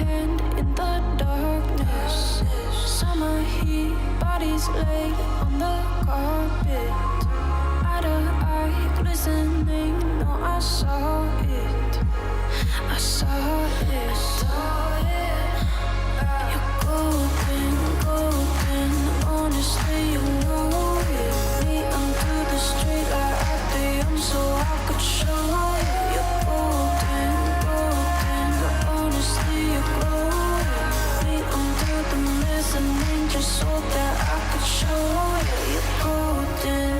hand in the darkness. Summer heat, bodies laid on the carpet. Eye to eye, glistening. No, I saw it. I saw it. You're golden, golden. Honestly, you know it. Me under the street light at the end, so I could show you. You're golden, golden. Honestly, you're glowing. Me under the mezzanine, just so that I could show you. You're golden.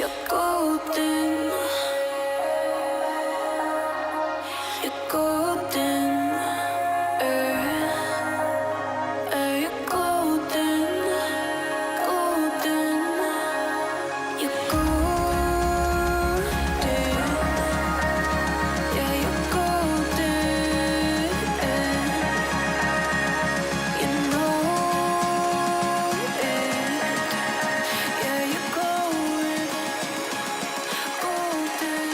You're golden. You're golden. You're golden. Golden. You're golden. Yeah, you're golden. You know it. Yeah, you're glowing. Golden.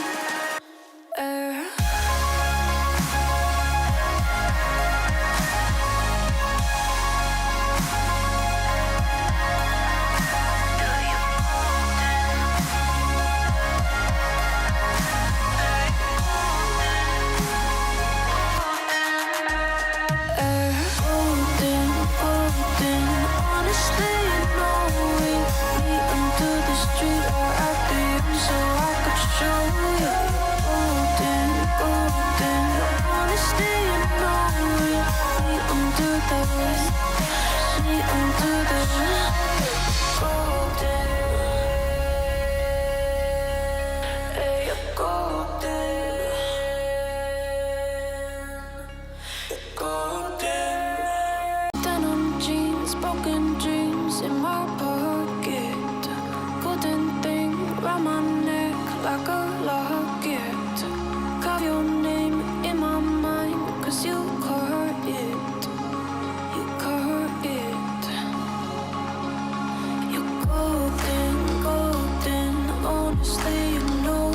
Golden, golden. Honestly, you know it. Me under the street light at the end, so I could show you. Golden, golden. Honestly, you know it. Me under the golden. You're golden. Golden. Denim jeans, broken dreams in my pocket. Golden thing round my neck like a locket. Carve your name in my mind, 'cause you caught it. You caught it. You're golden, golden. Honestly, you know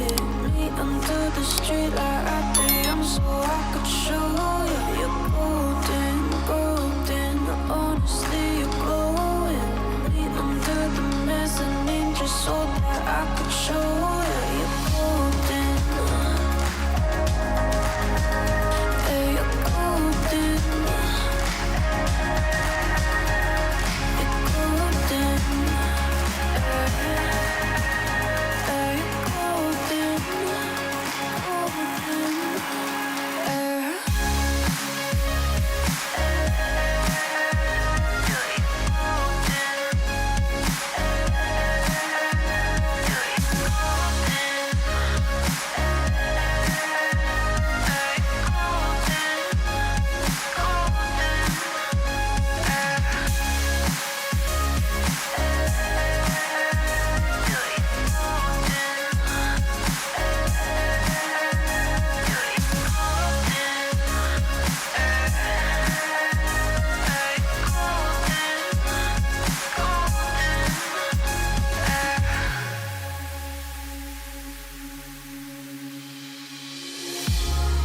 it. Me under the street light at the end, so I could show you. You're golden, golden. Honestly, you're glowing. Me under the mezzanine, just so that I could show you. You're golden. You're golden. You're golden. You're golden.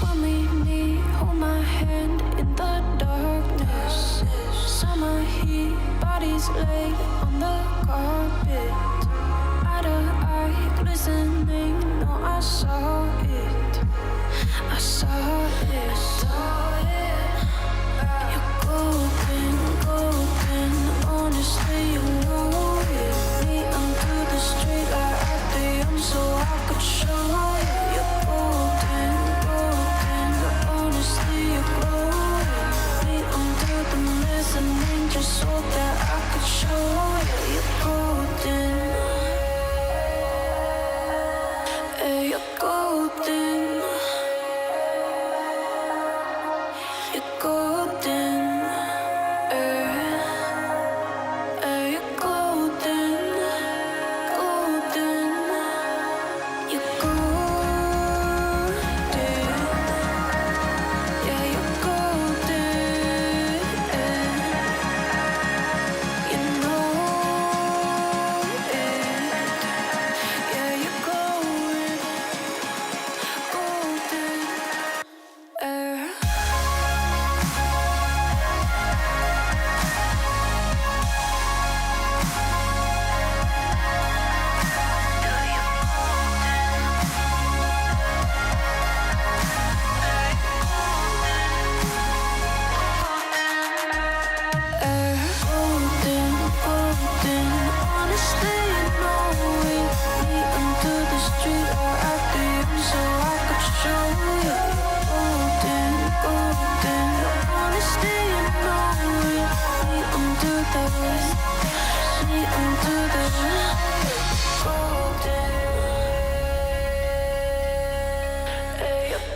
When we meet, hold my hand in the darkness. Summer heat, bodies laid on the carpet. Eye to eye, glistening. No, I saw it. I saw it. You're golden, golden. Honestly, you know it. Me under the street light at the end, so I could show you. You're golden, golden. Honestly, you're glowing. Me under the mezzanine, just so that I could show you. You're golden. You're golden.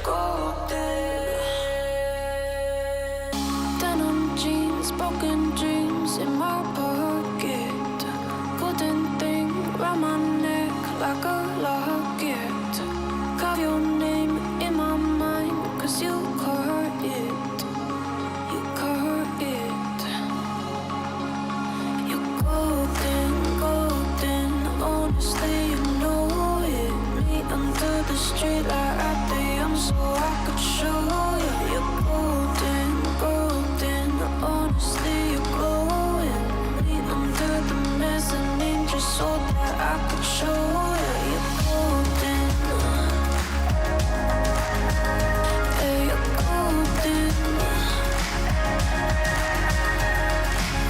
golden. Denim jeans, broken dreams in my pocket. Golden thing round my neck like a locket. Carve your name in my mind, 'cause you caught it. You caught it. You're golden, golden. Honestly, you know it. Meet under the street light at the young, so I could show you. You're golden, golden. Honestly, you're glowing. Meet under the mezzanine just so that I could show you. You're golden. Hey, you're golden.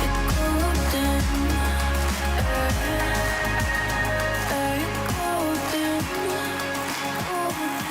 You're golden. Hey, you're golden. Golden.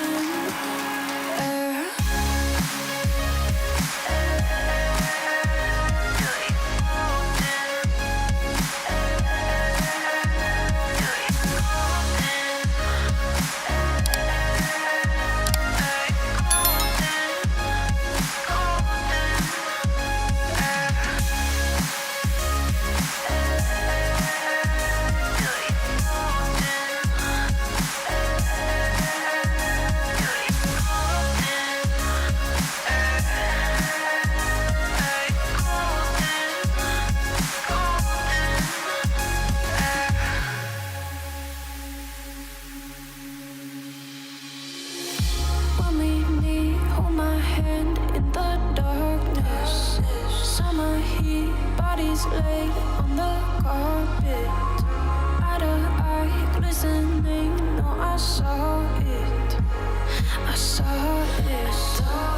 When we meet, hold my hand in the darkness. Summer heat, bodies laid on the carpet. Eye to eye, glistening. No, I saw it. I saw it.